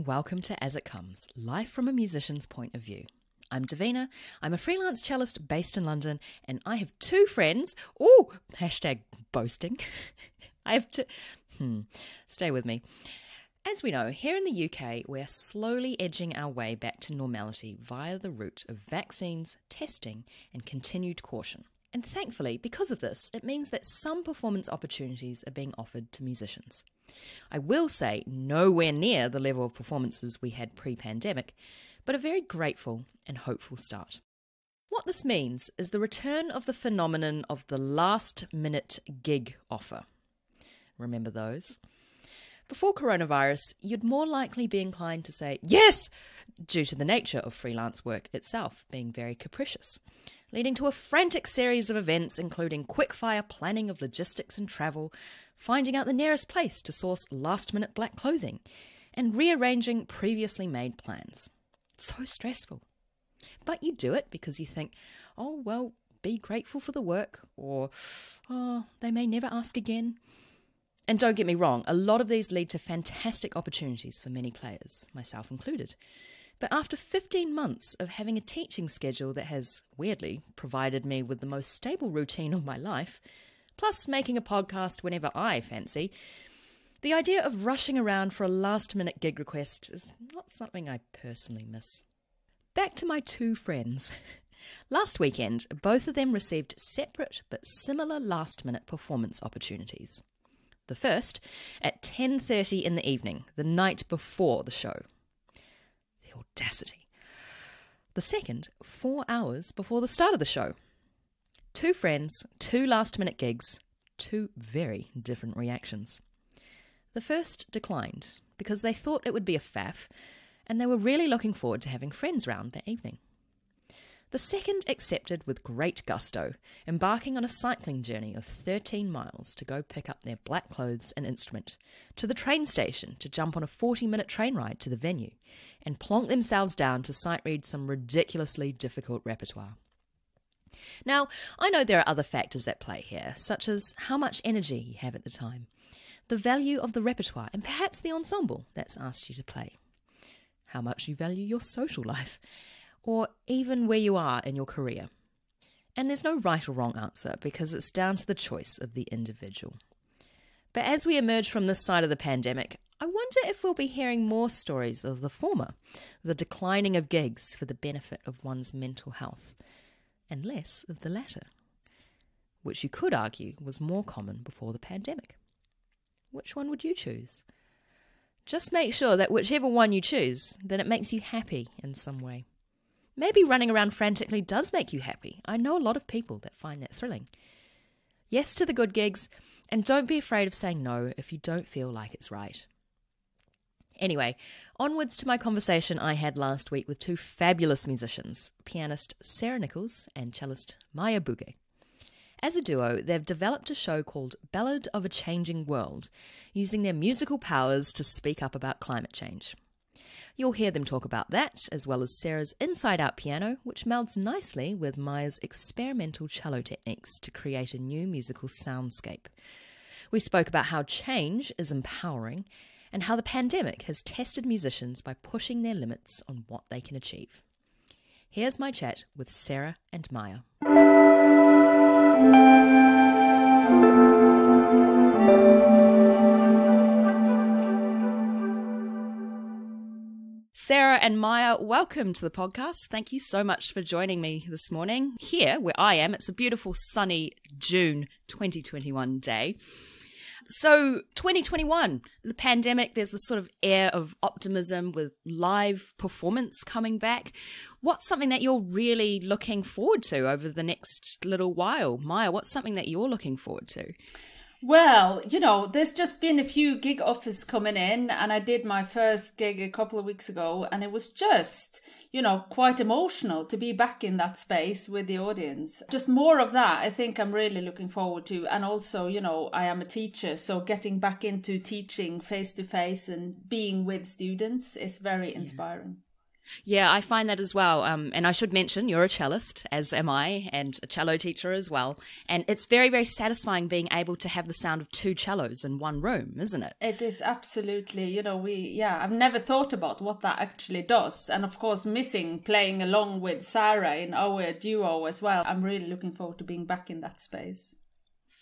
and welcome to As It Comes, life from a musician's point of view. I'm Davina, I'm a freelance cellist based in London, and I have two friends. Ooh, hashtag boasting. I have two... Stay with me. As we know, here in the UK, we're slowly edging our way back to normality via the route of vaccines, testing, and continued caution. And thankfully, because of this, it means that some performance opportunities are being offered to musicians. I will say nowhere near the level of performances we had pre-pandemic, but a very grateful and hopeful start. What this means is the return of the phenomenon of the last-minute gig offer. Remember those? Before coronavirus, you'd more likely be inclined to say yes, due to the nature of freelance work itself being very capricious, leading to a frantic series of events including quick-fire planning of logistics and travel, finding out the nearest place to source last-minute black clothing, and rearranging previously made plans. It's so stressful. But you do it because you think, oh, well, be grateful for the work, or, oh, they may never ask again. And don't get me wrong, a lot of these lead to fantastic opportunities for many players, myself included. But after 15 months of having a teaching schedule that has, weirdly, provided me with the most stable routine of my life, plus making a podcast whenever I fancy, the idea of rushing around for a last-minute gig request is not something I personally miss. Back to my two friends. Last weekend, both of them received separate but similar last-minute performance opportunities. The first, at 10:30 in the evening, the night before the show. The audacity. The second, 4 hours before the start of the show. Two friends, two last-minute gigs, two very different reactions. The first declined because they thought it would be a faff, and they were really looking forward to having friends round that evening. The second accepted with great gusto, embarking on a cycling journey of 13 miles to go pick up their black clothes and instrument, to the train station to jump on a 40-minute train ride to the venue, and plonk themselves down to sight read some ridiculously difficult repertoire. Now, I know there are other factors at play here, such as how much energy you have at the time, the value of the repertoire, and perhaps the ensemble that's asked you to play, how much you value your social life, or even where you are in your career. And there's no right or wrong answer because it's down to the choice of the individual. But as we emerge from this side of the pandemic, I wonder if we'll be hearing more stories of the former, the declining of gigs for the benefit of one's mental health, and less of the latter, which you could argue was more common before the pandemic. Which one would you choose? Just make sure that whichever one you choose, that it makes you happy in some way. Maybe running around frantically does make you happy. I know a lot of people that find that thrilling. Yes to the good gigs, and don't be afraid of saying no if you don't feel like it's right. Anyway, onwards to my conversation I had last week with two fabulous musicians, pianist Sarah Nicolls and cellist Maja Bugge. As a duo, they've developed a show called Ballad of a Changing World, using their musical powers to speak up about climate change. You'll hear them talk about that, as well as Sarah's inside-out piano, which melds nicely with Maya's experimental cello techniques to create a new musical soundscape. We spoke about how change is empowering, and how the pandemic has tested musicians by pushing their limits on what they can achieve. Here's my chat with Sarah and Maja. Sarah and Maja, welcome to the podcast. Thank you so much for joining me this morning. Here, where I am, it's a beautiful sunny June 2021 day. So 2021, the pandemic, there's this sort of air of optimism with live performance coming back. What's something that you're really looking forward to over the next little while? Maja, what's something that you're looking forward to? Well, there's just been a few gig offers coming in, and I did my first gig a couple of weeks ago, and it was just, quite emotional to be back in that space with the audience. Just more of that, I think I'm really looking forward to. And also, I am a teacher, so getting back into teaching face to face and being with students is very inspiring. Yeah, I find that as well. And I should mention you're a cellist, as am I, and a cello teacher as well. And it's very, very satisfying being able to have the sound of two cellos in one room, isn't it? It is absolutely, I've never thought about what that actually does. And of course, missing playing along with Sarah in our duo as well. I'm really looking forward to being back in that space.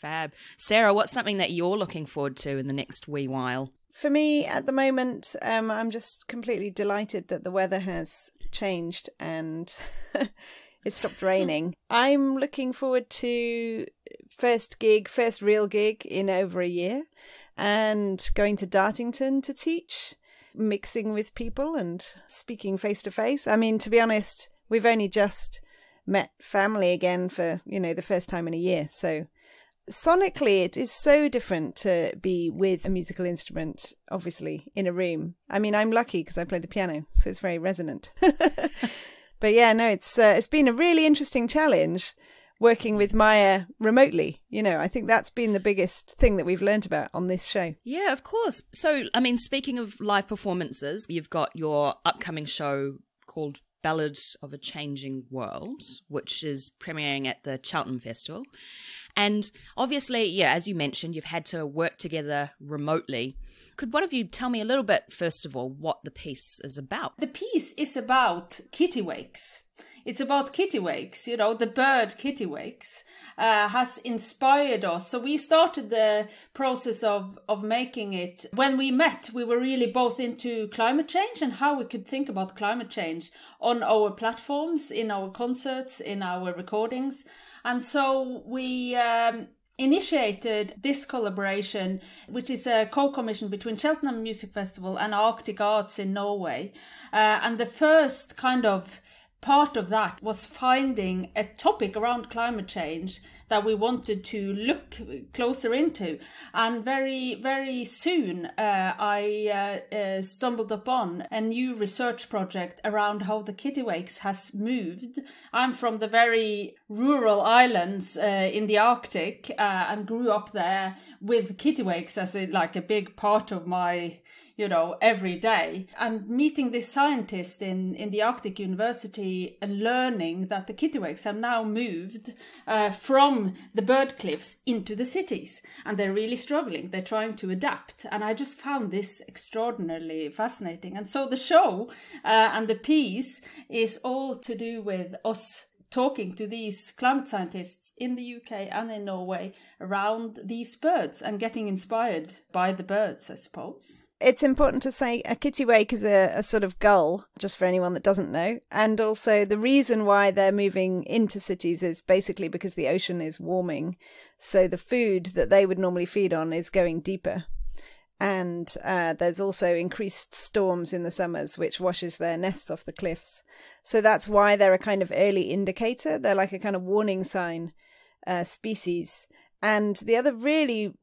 Fab. Sarah, what's something that you're looking forward to in the next wee while? For me, at the moment, I'm just completely delighted that the weather has changed and it stopped raining. I'm looking forward to first real gig in over a year, and going to Dartington to teach, mixing with people and speaking face to face. I mean, to be honest, we've only just met family again for, the first time in a year, so sonically, it is so different to be with a musical instrument, obviously, in a room. I mean, I'm lucky because I play the piano, so it's very resonant. But yeah, no, it's been a really interesting challenge working with Maja remotely. I think that's been the biggest thing that we've learned about on this show. Yeah, of course. So, I mean, speaking of live performances, you've got your upcoming show called Ballad of a Changing World, which is premiering at the Cheltenham Festival. And obviously, yeah, as you mentioned, you've had to work together remotely. Could one of you tell me a little bit, first of all, what the piece is about? The piece is about kittiwakes. It's about kittiwakes, the bird kittiwakes has inspired us. So we started the process of making it. When we met, we were really both into climate change and how we could think about climate change on our platforms, in our concerts, in our recordings. And so we initiated this collaboration, which is a co-commission between Cheltenham Music Festival and Arctic Arts in Norway. And the first kind of part of that was finding a topic around climate change that we wanted to look closer into. And very, very soon I stumbled upon a new research project around how the kittiwakes has moved. I'm from the very rural islands in the Arctic and grew up there with kittiwakes as a big part of my every day. And meeting this scientist in the Arctic University and learning that the kittiwakes have now moved from the bird cliffs into the cities. And they're really struggling. They're trying to adapt. And I just found this extraordinarily fascinating. And so the show and the piece is all to do with us talking to these climate scientists in the UK and in Norway around these birds and getting inspired by the birds, I suppose. It's important to say a kittiwake is a sort of gull, just for anyone that doesn't know. And also the reason why they're moving into cities is basically because the ocean is warming. So the food that they would normally feed on is going deeper. And there's also increased storms in the summers, which washes their nests off the cliffs. So that's why they're a kind of early indicator. They're like a kind of warning sign species. And the other really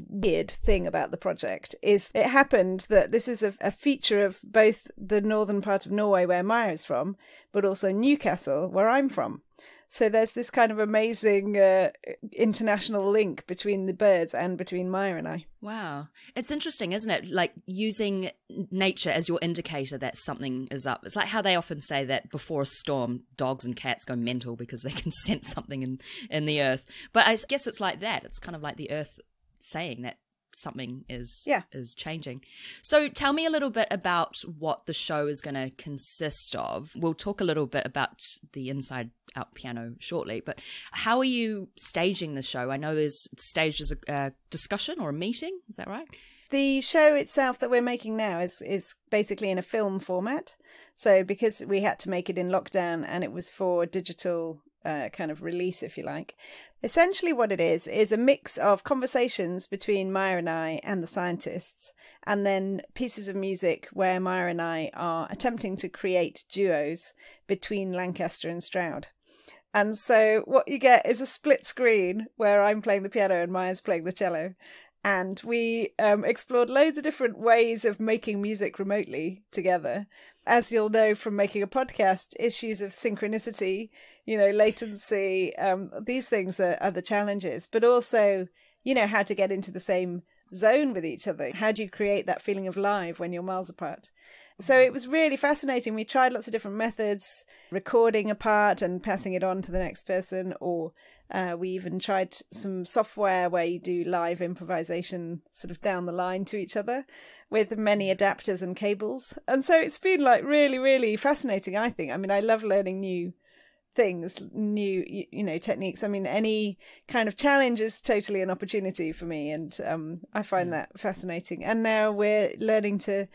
weird thing about the project is it happened that this is a feature of both the northern part of Norway where Maja is from, but also Newcastle, where I'm from. So there's this kind of amazing international link between the birds and between Maja and I. Wow. It's interesting, isn't it? Like using nature as your indicator that something is up. It's like how they often say that before a storm, dogs and cats go mental because they can sense something in the earth. But I guess it's like that. It's kind of like the earth saying that something is changing. So tell me a little bit about what the show is going to consist of. We'll talk a little bit about the Inside Out piano shortly, but how are you staging the show? I know it's staged as a discussion or a meeting. Is that right? The show itself that we're making now is basically in a film format. So because we had to make it in lockdown and it was for digital kind of release, if you like. Essentially what it is a mix of conversations between Maja and I and the scientists, and then pieces of music where Maja and I are attempting to create duos between Lancaster and Stroud. And so what you get is a split screen where I'm playing the piano and Maja's playing the cello. And we explored loads of different ways of making music remotely together. As you'll know from making a podcast, issues of synchronicity, latency, these things are the challenges. But also, how to get into the same zone with each other. How do you create that feeling of live when you're miles apart? So it was really fascinating. We tried lots of different methods, recording a part and passing it on to the next person, or we even tried some software where you do live improvisation sort of down the line to each other with many adapters and cables. And so it's been like really, really fascinating, I think. I mean, I love learning new things, new, techniques. I mean, any kind of challenge is totally an opportunity for me. And I find that fascinating. And now we're learning to,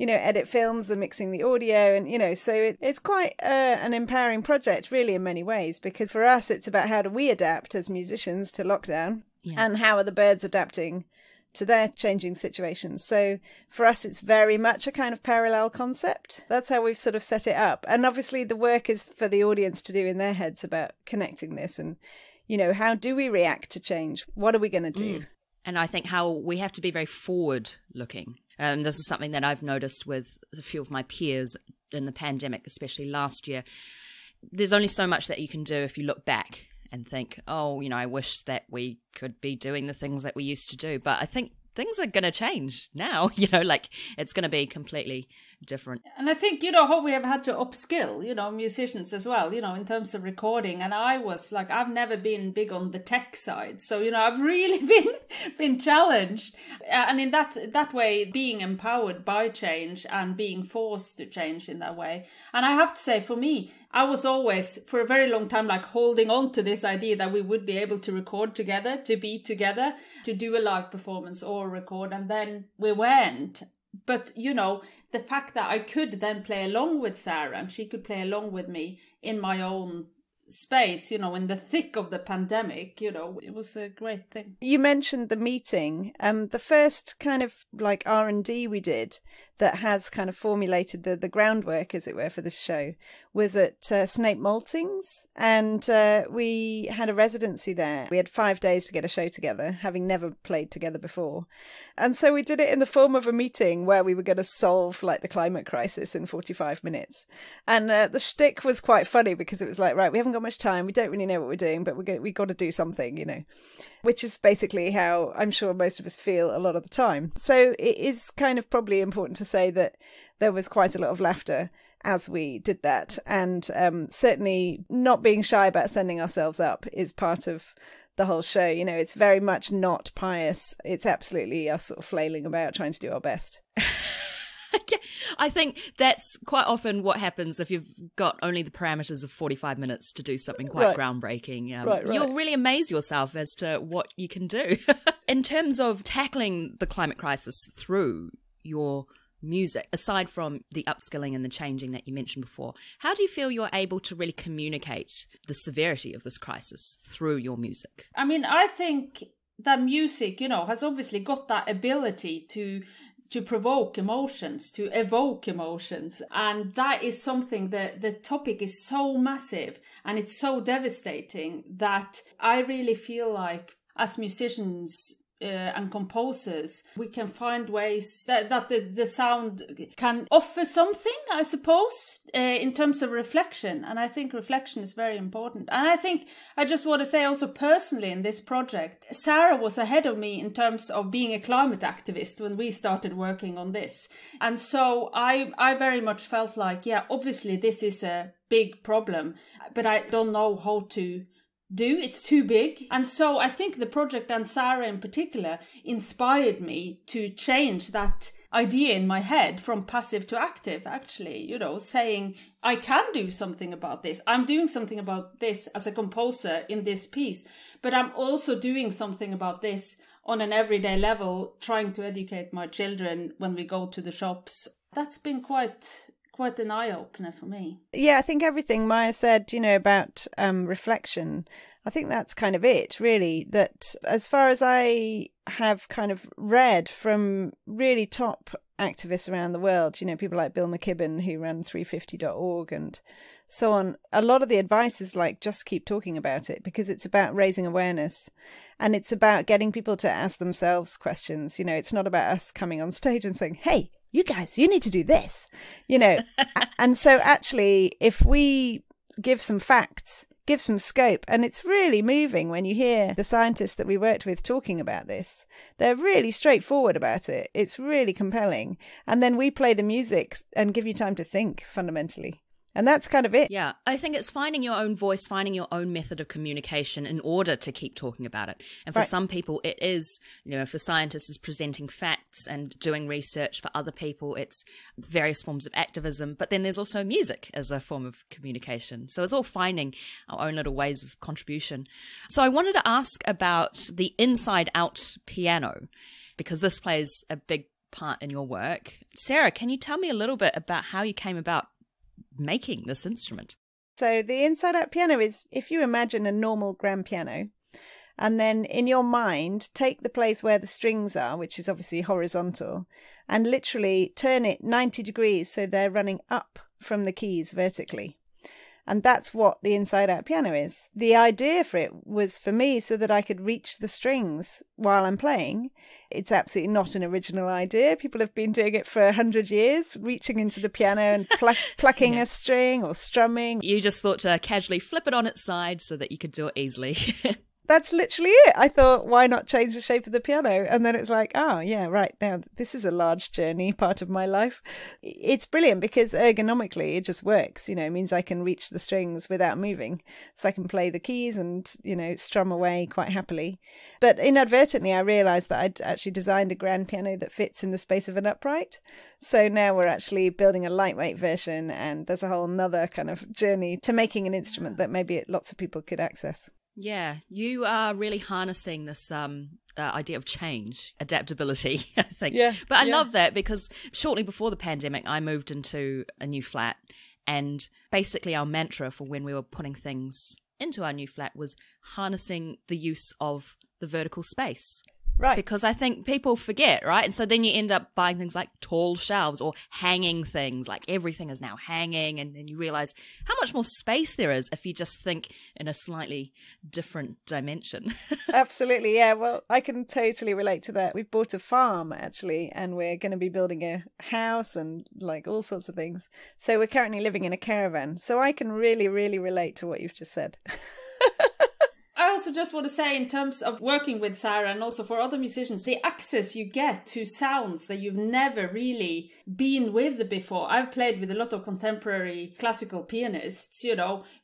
edit films and mixing the audio. And, so it's quite an empowering project, really, in many ways, because for us, it's about how do we adapt as musicians to lockdown and how are the birds adapting to their changing situations. So for us, it's very much a kind of parallel concept. That's how we've sort of set it up. And obviously the work is for the audience to do in their heads about connecting this and, how do we react to change? What are we going to do? And I think how we have to be very forward looking. This is something that I've noticed with a few of my peers in the pandemic, especially last year. There's only so much that you can do if you look back and think, I wish that we could be doing the things that we used to do. But I think things are going to change now, it's going to be completely different. And I think, how we have had to upskill, musicians as well, in terms of recording. And I was like, I've never been big on the tech side. So, I've really been challenged. And in that way, being empowered by change and being forced to change in that way. And I have to say, for me, I was always, for a very long time, like holding on to this idea that we would be able to record together, to be together, to do a live performance or record. And then we weren't. But, the fact that I could then play along with Sarah and she could play along with me in my own space, in the thick of the pandemic, it was a great thing. You mentioned the meeting. The first kind of like R&D we did that has kind of formulated the groundwork, as it were, for this show was at Snape Maltings. And we had a residency there. We had 5 days to get a show together, having never played together before. And so we did it in the form of a meeting where we were going to solve like the climate crisis in 45 minutes. And the shtick was quite funny because it was like, right, we haven't got much time. We don't really know what we're doing, but we got to do something, which is basically how I'm sure most of us feel a lot of the time. So it is kind of probably important to say that there was quite a lot of laughter as we did that. And certainly not being shy about sending ourselves up is part of the whole show. It's very much not pious. It's absolutely us sort of flailing about trying to do our best. Yeah, I think that's quite often what happens if you've got only the parameters of 45 minutes to do something quite groundbreaking. Right. You'll really amaze yourself as to what you can do. In terms of tackling the climate crisis through your music, aside from the upskilling and the changing that you mentioned before, how do you feel you're able to really communicate the severity of this crisis through your music? I mean, I think that music, has obviously got that ability to provoke emotions, to evoke emotions. And that is something that the topic is so massive and it's so devastating that I really feel like as musicians and composers, we can find ways that the sound can offer something, I suppose, in terms of reflection. And I think reflection is very important. And I think I just want to say also personally in this project, Sarah was ahead of me in terms of being a climate activist when we started working on this. And so I very much felt like, yeah, obviously this is a big problem, but I don't know how to it's too big. And so I think the project and Sarah in particular inspired me to change that idea in my head from passive to active, actually, saying I can do something about this. I'm doing something about this as a composer in this piece, but I'm also doing something about this on an everyday level, trying to educate my children when we go to the shops. That's been quite an eye-opener for me. Yeah, I think everything Maja said, about reflection, I think that's kind of it, really, that as far as I have kind of read from really top activists around the world, people like Bill McKibben, who ran 350.org and so on, a lot of the advice is like, just keep talking about it, because it's about raising awareness and it's about getting people to ask themselves questions. It's not about us coming on stage and saying, hey, you guys, you need to do this, And so actually, if we give some facts, give some scope. And it's really moving when you hear the scientists that we worked with talking about this. They're really straightforward about it. It's really compelling. And then we play the music and give you time to think, fundamentally. And that's kind of it. Yeah, I think it's finding your own voice, finding your own method of communication in order to keep talking about it. And for some people, it is, for scientists, it's presenting facts and doing research. For other people, it's various forms of activism. But then there's also music as a form of communication. So it's all finding our own little ways of contribution. So I wanted to ask about the inside-out piano, because this plays a big part in your work. Sarah, can you tell me a little bit about how you came about making this instrument? So the inside out piano is, if you imagine a normal grand piano, and then in your mind take the place where the strings are, which is obviously horizontal, and literally turn it 90 degrees so they're running up from the keys vertically. And that's what the inside out piano is. The idea for it was for me so that I could reach the strings while I'm playing. It's absolutely not an original idea. People have been doing it for 100 years, reaching into the piano and plucking a string or strumming. You just thought to casually flip it on its side so that you could do it easily. That's literally it. I thought, why not change the shape of the piano? And then it's like, oh, yeah, right. Now, this is a large journey, part of my life. It's brilliant because ergonomically it just works. It means I can reach the strings without moving. So I can play the keys and, strum away quite happily. But inadvertently, I realised that I'd actually designed a grand piano that fits in the space of an upright. So now we're actually building a lightweight version, and there's a whole nother kind of journey to making an instrument that maybe lots of people could access. Yeah, you are really harnessing this idea of change, adaptability, I think. Yeah, but I love that because shortly before the pandemic, I moved into a new flat, and basically our mantra for when we were putting things into our new flat was harnessing the use of the vertical space. Right. Because I think people forget, right? And so then you end up buying things like tall shelves or hanging things, like everything is now hanging. And then you realize how much more space there is if you just think in a slightly different dimension. Absolutely. Yeah. Well, I can totally relate to that. We've bought a farm, actually, and we're going to be building a house and like all sorts of things. So we're currently living in a caravan. So I can really, really relate to what you've just said. I also just want to say, in terms of working with Sarah and also for other musicians, the access you get to sounds that you've never really been with before. I've played with a lot of contemporary classical pianists,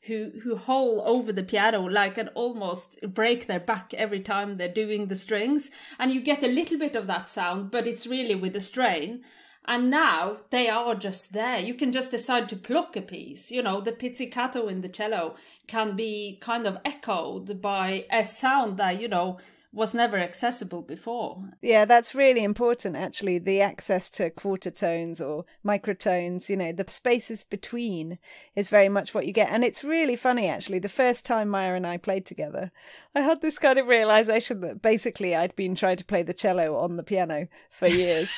who hole over the piano like and almost break their back every time they're doing the strings. And you get a little bit of that sound, but it's really with the strain. And now they are just there. You can just decide to pluck a piece. The pizzicato in the cello can be kind of echoed by a sound that, was never accessible before. Yeah, that's really important, actually, the access to quarter tones or microtones. The spaces between is very much what you get. And it's really funny, actually. The first time Maja and I played together, I had this kind of realization that basically I'd been trying to play the cello on the piano for years.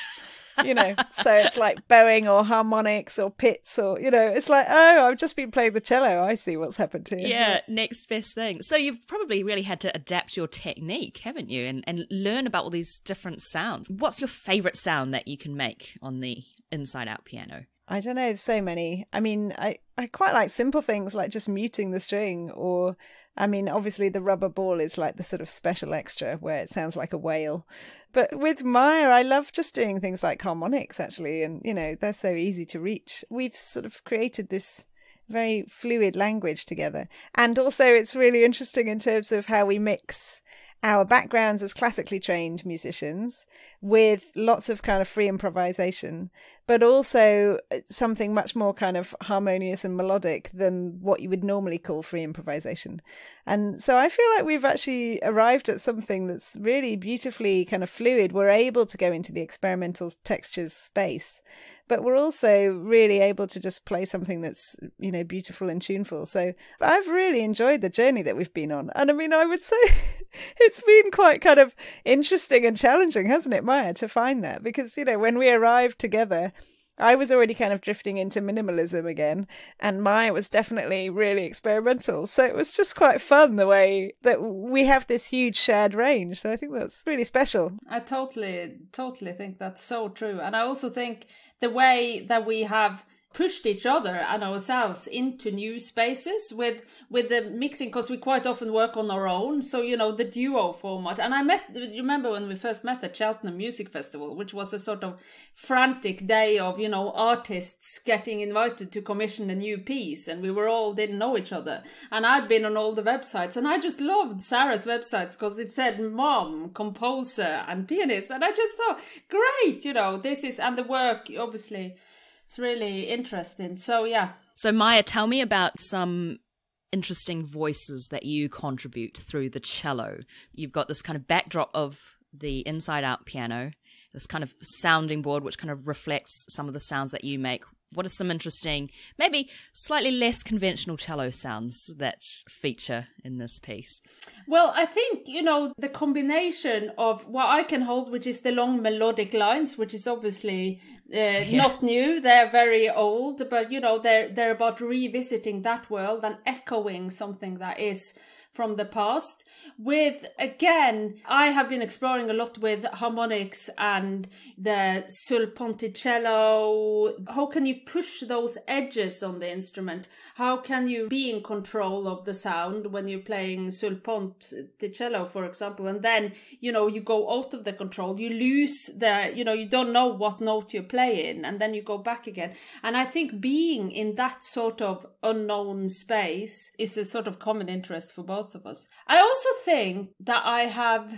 So it's like bowing or harmonics or pits or, it's like, oh, I've just been playing the cello. I see what's happened here. Yeah, next best thing. So you've probably really had to adapt your technique, haven't you? And learn about all these different sounds. What's your favourite sound that you can make on the inside-out piano? I don't know, there's so many. I mean, I quite like simple things like just muting the string or... obviously the rubber ball is like the sort of special extra where it sounds like a whale. But with Maja, I love just doing things like harmonics, actually. And, they're so easy to reach. We've sort of created this very fluid language together. And also it's really interesting in terms of how we mix our backgrounds as classically trained musicians with lots of kind of free improvisation, but also something much more kind of harmonious and melodic than what you would normally call free improvisation. And so I feel like we've actually arrived at something that's really beautifully kind of fluid. We're able to go into the experimental textures space, but we're also really able to just play something that's, beautiful and tuneful. So I've really enjoyed the journey that we've been on. And I would say it's been quite kind of interesting and challenging, hasn't it, Maja, to find that? Because, when we arrived together, I was already kind of drifting into minimalism again, and Maja was definitely really experimental. So it was just quite fun the way that we have this huge shared range. So I think that's really special. I totally think that's so true. And I also think the way that we have pushed each other and ourselves into new spaces with the mixing, because we quite often work on our own. So, the duo format. And you remember when we first met at Cheltenham Music Festival, which was a sort of frantic day of, artists getting invited to commission a new piece, and we all didn't know each other. And I'd been on all the websites, and I just loved Sarah's websites because it said mom, composer and pianist. And I just thought, great, this is, and the work, obviously, it's really interesting. So, yeah. So, Maja, tell me about some interesting voices that you contribute through the cello. You've got this kind of backdrop of the inside-out piano, this kind of sounding board which kind of reflects some of the sounds that you make. What are some interesting, maybe slightly less conventional cello sounds that feature in this piece? Well, I think, the combination of what I can hold, which is the long melodic lines, which is obviously not new. They're very old, but, they're about revisiting that world and echoing something that is from the past. With, again, I have been exploring a lot with harmonics and the sul ponticello. How can you push those edges on the instrument? How can you be in control of the sound when you're playing sul ponticello, for example? And then, you go out of the control. You lose you don't know what note you're playing, and then you go back again. And I think being in that sort of unknown space is a sort of common interest for both of us. I also think that I have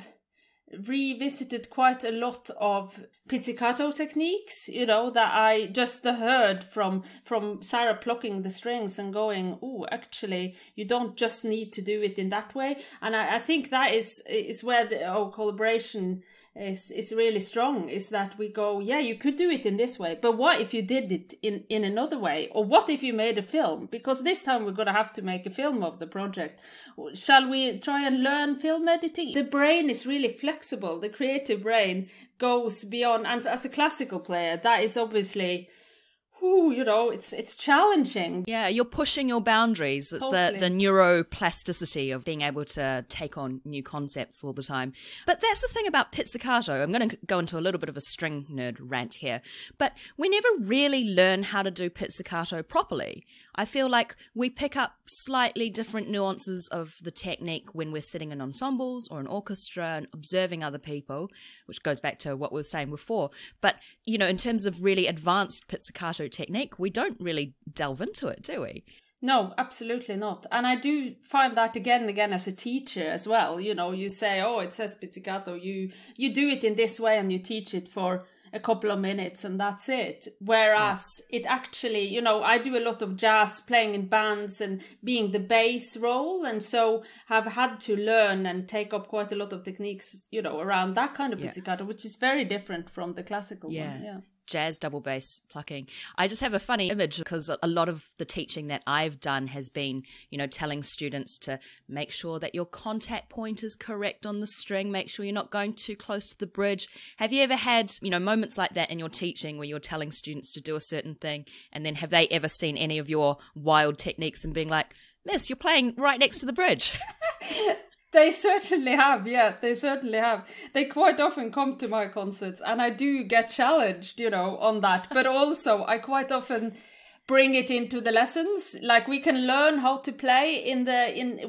revisited quite a lot of pizzicato techniques, that I just heard from Sarah plucking the strings and going, oh, actually, you don't just need to do it in that way. And I think that is where our collaboration is really strong, is that we go, yeah, you could do it in this way, but what if you did it in another way? Or what if you made a film? Because this time we're going to have to make a film of the project. Shall we try and learn film editing? The brain is really flexible. The creative brain goes beyond, and as a classical player, that is obviously, it's challenging. Yeah, you're pushing your boundaries. It's Totally. the neuroplasticity of being able to take on new concepts all the time. But that's the thing about pizzicato. I'm going to go into a little bit of a string nerd rant here. But we never really learn how to do pizzicato properly. I feel like we pick up slightly different nuances of the technique when we're sitting in ensembles or an orchestra and observing other people, which goes back to what we were saying before. But, in terms of really advanced pizzicato technique, we don't really delve into it, do we? No, absolutely not. And I do find that again and again as a teacher as well. You say, oh, it says pizzicato, you do it in this way and you teach it for a couple of minutes and that's it. Whereas it actually, I do a lot of jazz playing in bands and being the bass role, and so have had to learn and take up quite a lot of techniques, around that kind of pizzicato, which is very different from the classical one. Yeah. Jazz double bass plucking. I just have a funny image because a lot of the teaching that I've done has been, telling students to make sure that your contact point is correct on the string, make sure you're not going too close to the bridge. Have you ever had, moments like that in your teaching where you're telling students to do a certain thing, and then have they ever seen any of your wild techniques and being like, Miss, you're playing right next to the bridge? They certainly have, yeah, they certainly have. They quite often come to my concerts and I do get challenged, on that. But also I quite often bring it into the lessons. Like, we can learn how to play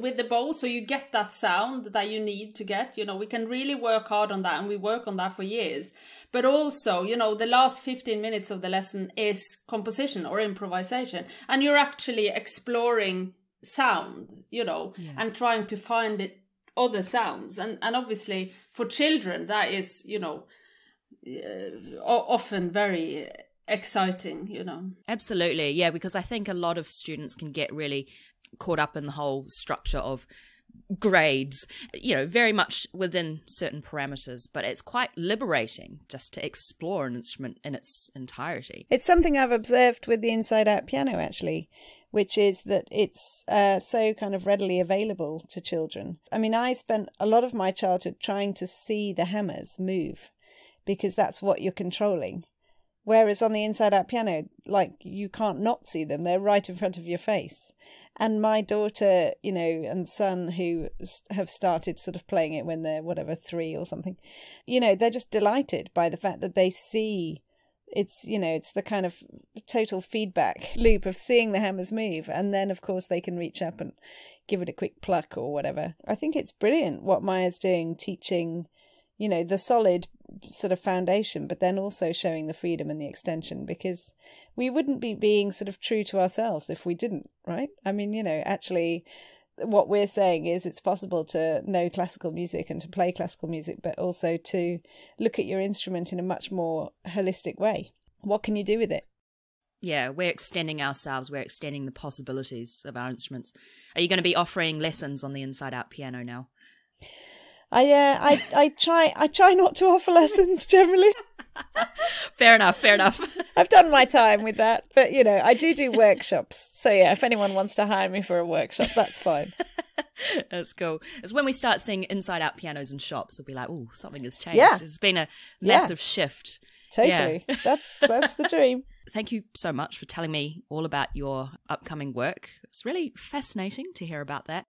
with the bow, so you get that sound that you need to get. We can really work hard on that, and we work on that for years. But also, the last 15 minutes of the lesson is composition or improvisation. And you're actually exploring sound, and trying to find it other sounds, and obviously for children that is often very exciting. Absolutely, yeah, because I think a lot of students can get really caught up in the whole structure of grades, very much within certain parameters, but it's quite liberating just to explore an instrument in its entirety. It's something I've observed with the inside-out piano, actually, which is that it's so kind of readily available to children. I mean, I spent a lot of my childhood trying to see the hammers move, because that's what you're controlling. Whereas on the inside-out piano, you can't not see them. They're right in front of your face. And my daughter, and son, who have started sort of playing it when they're, 3 or something, they're just delighted by the fact that they see it's, you know, it's the kind of total feedback loop of seeing the hammers move, and then of course they can reach up and give it a quick pluck or whatever. I think it's brilliant what Maja's doing, teaching, you know, the solid sort of foundation, but then also showing the freedom and the extension, because we wouldn't be being sort of true to ourselves if we didn't, right? I mean, you know, actually what we're saying is it's possible to know classical music and to play classical music, but also to look at your instrument in a much more holistic way. What can you do with it? Yeah, we're extending ourselves. We're extending the possibilities of our instruments. Are you going to be offering lessons on the Inside Out piano now? I try not to offer lessons generally. Fair enough. I've done my time with that, but you know, I do workshops. So yeah, if anyone wants to hire me for a workshop, that's fine. That's cool. It's when we start seeing Inside Out pianos in shops, we'll be like, oh, something has changed. Yeah. There's been a massive shift. Totally. Yeah. That's the dream. Thank you so much for telling me all about your upcoming work. It's really fascinating to hear about that.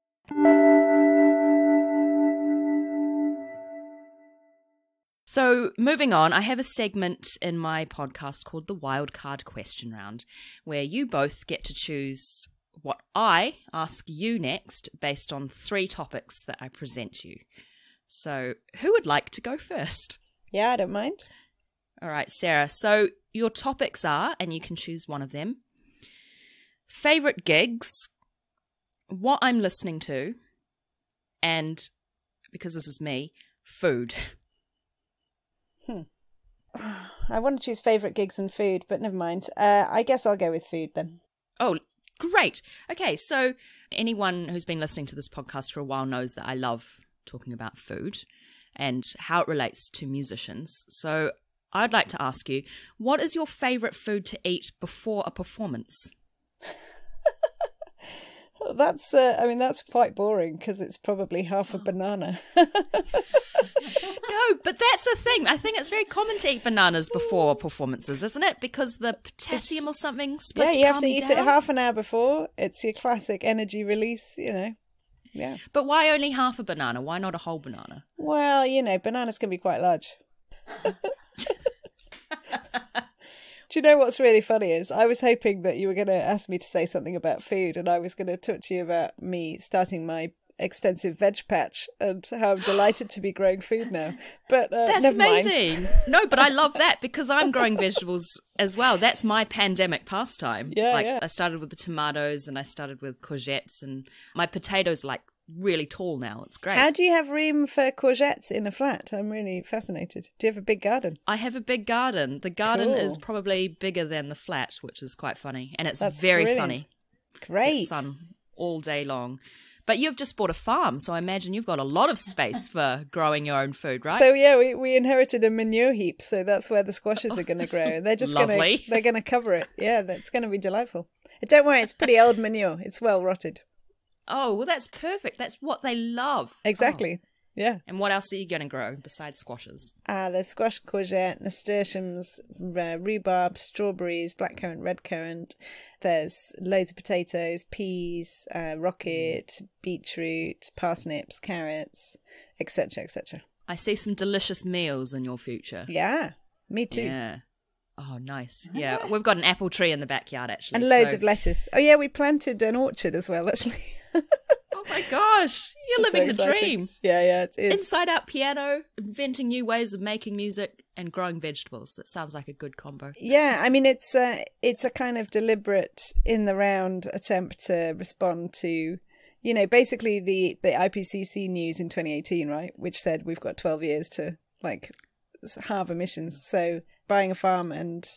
So moving on, I have a segment in my podcast called the Wildcard Question Round, where you both get to choose what I ask you next based on 3 topics that I present you. So who would like to go first? Yeah, I don't mind. All right, Sarah. So your topics are, and you can choose one of them, favourite gigs, what I'm listening to, and, because this is me, food. I want to choose favourite gigs and food, but never mind. I guess I'll go with food then. Oh, great. Okay, so anyone who's been listening to this podcast for a while knows that I love talking about food and how it relates to musicians. So I'd like to ask you, what is your favourite food to eat before a performance? That's quite boring because it's probably half a banana. No, but that's the thing. I think it's very common to eat bananas before performances, isn't it? Because the potassium or something's supposed to calm you down. Yeah, you have to eat it half an hour before. It's your classic energy release, you know. Yeah. But why only half a banana? Why not a whole banana? Well, you know, bananas can be quite large. Do you know what's really funny is I was hoping that you were going to ask me to say something about food, and I was going to talk to you about me starting my extensive veg patch and how I'm delighted to be growing food now. But that's never amazing. Mind. No, but I love that because I'm growing vegetables as well. That's my pandemic pastime. Yeah. I started with the tomatoes and I started with courgettes, and my potatoes are really tall now. It's great. How do you have room for courgettes in a flat? I'm really fascinated. Do you have a big garden? I have a big garden. The garden Cool. is probably bigger than the flat, which is quite funny. And it's That's very brilliant. sunny. Great. It's sun all day long. But you've just bought a farm, so I imagine you've got a lot of space for growing your own food, right? So yeah, we inherited a manure heap, so that's where the squashes are going to grow. They're just going to cover it. Yeah, that's going to be delightful. Don't worry, it's pretty old manure. It's well rotted. Oh, well, that's perfect. That's what they love. Exactly. Oh. Yeah. And what else are you going to grow besides squashes? There's squash, courgette, nasturtiums, rhubarb, strawberries, blackcurrant, redcurrant. There's loads of potatoes, peas, rocket, beetroot, parsnips, carrots, etc., etc. I see some delicious meals in your future. Yeah, me too. Yeah. Oh, nice. Yeah, we've got an apple tree in the backyard, actually. And loads of lettuce. Oh, yeah, we planted an orchard as well, actually. Oh, my gosh. You're living the dream. Yeah, it is. Inside Out piano, inventing new ways of making music, and growing vegetables. It sounds like a good combo. Yeah, I mean, it's a kind of deliberate, in-the-round attempt to respond to, you know, basically the IPCC news in 2018, right, which said we've got 12 years to, halve emissions. So buying a farm and,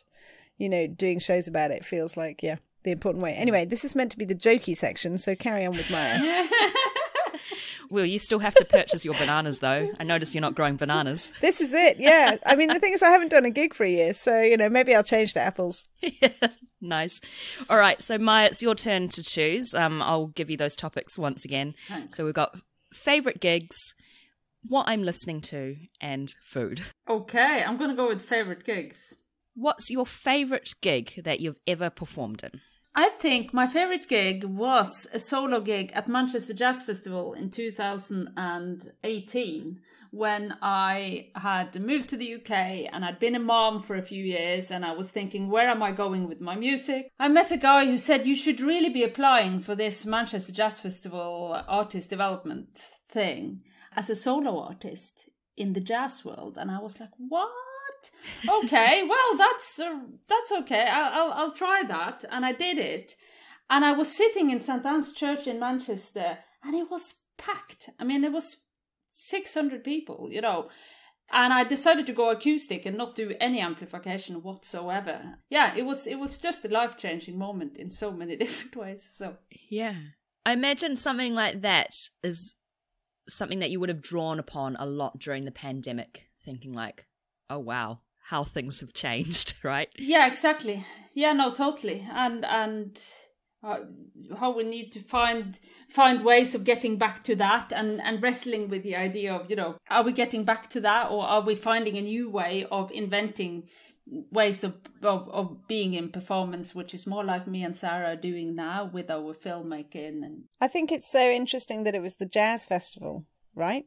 you know, doing shows about it feels like, yeah, the important way. Anyway, this is meant to be the jokey section, so carry on with Maja. Well, you still have to purchase your bananas, though. I notice you're not growing bananas. This is it, yeah. I mean, the thing is, I haven't done a gig for a year, so, you know, maybe I'll change to apples. Yeah, nice. All right, so Maja, it's your turn to choose. I'll give you those topics once again. Thanks. So we've got favourite gigs, what I'm listening to, and food. Okay, I'm going to go with favourite gigs. What's your favourite gig that you've ever performed in? I think my favorite gig was a solo gig at Manchester Jazz Festival in 2018, when I had moved to the UK and I'd been a mom for a few years, and I was thinking, where am I going with my music? I met a guy who said, you should really be applying for this Manchester Jazz Festival artist development thing as a solo artist in the jazz world. And I was like, what? Okay, well, that's okay. I'll try that. And I did it. And I was sitting in St. Anne's Church in Manchester, and it was packed. I mean, it was 600 people, you know. And I decided to go acoustic and not do any amplification whatsoever. Yeah, it was just a life-changing moment in so many different ways. So yeah, I imagine something like that is something that you would have drawn upon a lot during the pandemic, thinking like, oh wow, how things have changed, right? Yeah, exactly. Yeah, no, totally. And how we need to find ways of getting back to that, and wrestling with the idea of, you know, are we getting back to that, or are we finding a new way of inventing ways of being in performance, which is more like me and Sarah are doing now with our filmmaking. And I think it's so interesting that it was the jazz festival, right?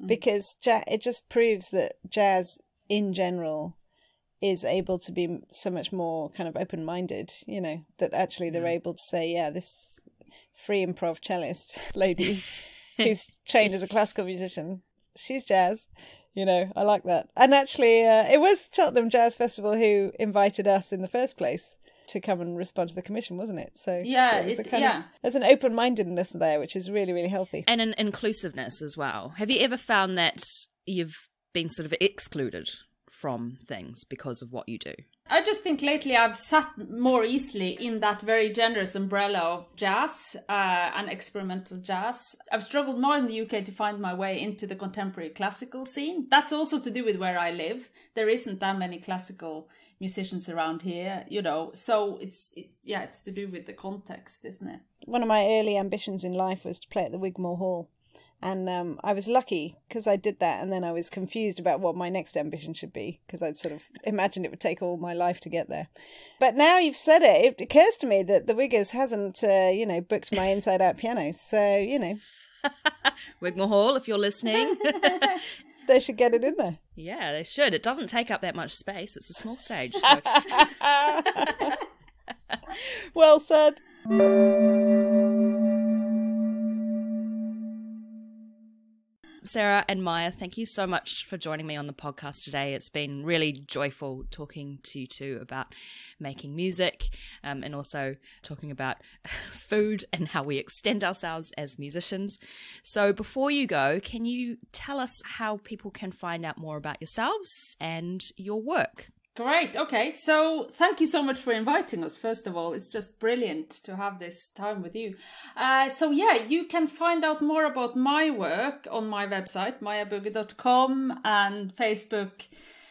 Because it just proves that jazz in general is able to be so much more kind of open-minded, you know, that actually they're able to say, yeah, this free improv cellist lady who's trained as a classical musician, she's jazz, you know, I like that. And actually it was Cheltenham Jazz Festival who invited us in the first place to come and respond to the commission, wasn't it? So yeah, there's an open-mindedness there, which is really, really healthy. And an inclusiveness as well. Have you ever found that you've been sort of excluded from things because of what you do? I just think lately I've sat more easily in that very generous umbrella of jazz and experimental jazz. I've struggled more in the UK to find my way into the contemporary classical scene. That's also to do with where I live. There isn't that many classical musicians around here, you know, so it's to do with the context, isn't it? One of my early ambitions in life was to play at the Wigmore Hall. And I was lucky because I did that, and then I was confused about what my next ambition should be, because I'd sort of imagined it would take all my life to get there. But now you've said it, it occurs to me that the Wiggers hasn't, booked my inside-out piano. So, you know. Wigmore Hall, if you're listening. They should get it in there. Yeah, they should. It doesn't take up that much space. It's a small stage. So. Well said. Sarah and Maja, thank you so much for joining me on the podcast today. It's been really joyful talking to you two about making music, and also talking about food and how we extend ourselves as musicians. So before you go, can you tell us how people can find out more about yourselves and your work? Great. Okay. So thank you so much for inviting us. First of all, it's just brilliant to have this time with you. You can find out more about my work on my website, majabugge.com, and Facebook,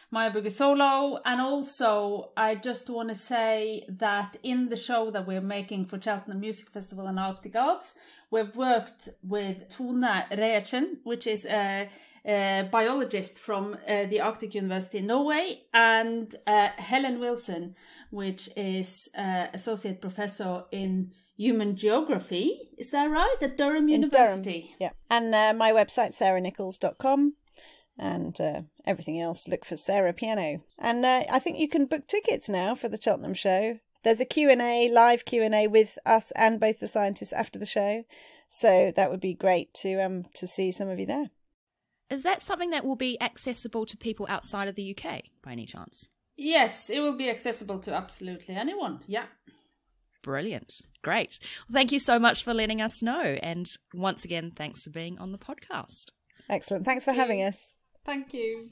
Maja Bugge Solo. And also, I just want to say that in the show that we're making for Cheltenham Music Festival and Arctic Arts, we've worked with Tone Reiertsen, which is a biologist from the Arctic University in Norway, and Helen Wilson, which is associate professor in human geography. Is that right? At Durham University. Durham, yeah. And my website, sarahnicolls.com, and everything else, look for Sarah Piano. And I think you can book tickets now for the Cheltenham show. There's a Q&A, live Q&A with us and both the scientists after the show. So that would be great to see some of you there. Is that something that will be accessible to people outside of the UK by any chance? Yes, it will be accessible to absolutely anyone. Yeah. Brilliant. Great. Well, thank you so much for letting us know. And once again, thanks for being on the podcast. Excellent. Thanks for having us. Thank you.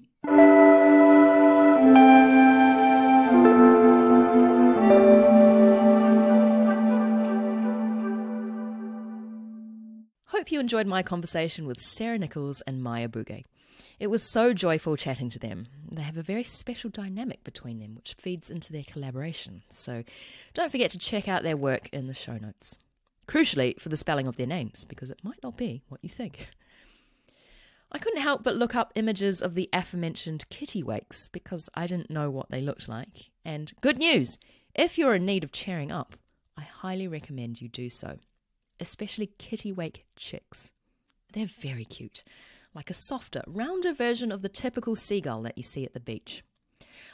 Hope you enjoyed my conversation with Sarah Nicolls and Maja Bugge. It was so joyful chatting to them. They have a very special dynamic between them, which feeds into their collaboration. So don't forget to check out their work in the show notes. Crucially, for the spelling of their names, because it might not be what you think. I couldn't help but look up images of the aforementioned kittiwakes because I didn't know what they looked like. And good news, if you're in need of cheering up, I highly recommend you do so, especially kittiwake chicks. They're very cute, like a softer, rounder version of the typical seagull that you see at the beach.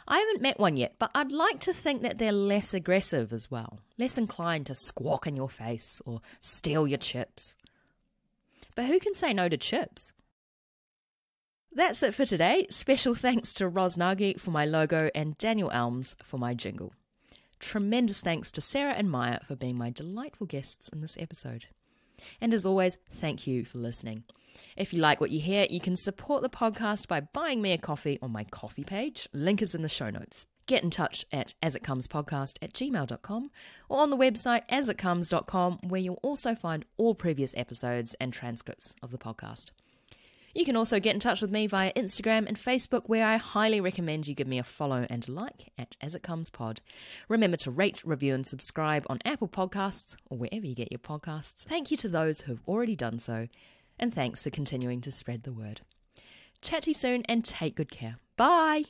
I haven't met one yet, but I'd like to think that they're less aggressive as well, less inclined to squawk in your face or steal your chips. But who can say no to chips? That's it for today. Special thanks to Ros Nagy for my logo and Daniel Elms for my jingle. Tremendous thanks to Sarah and Maja for being my delightful guests in this episode. And as always, thank you for listening. If you like what you hear, you can support the podcast by buying me a coffee on my coffee page. Link is in the show notes. Get in touch at asitcomespodcast@gmail.com or on the website asitcomes.com, where you'll also find all previous episodes and transcripts of the podcast. You can also get in touch with me via Instagram and Facebook, where I highly recommend you give me a follow and a like at asitcomespod. Remember to rate, review and subscribe on Apple Podcasts or wherever you get your podcasts. Thank you to those who have already done so, and thanks for continuing to spread the word. Chat to you soon and take good care. Bye!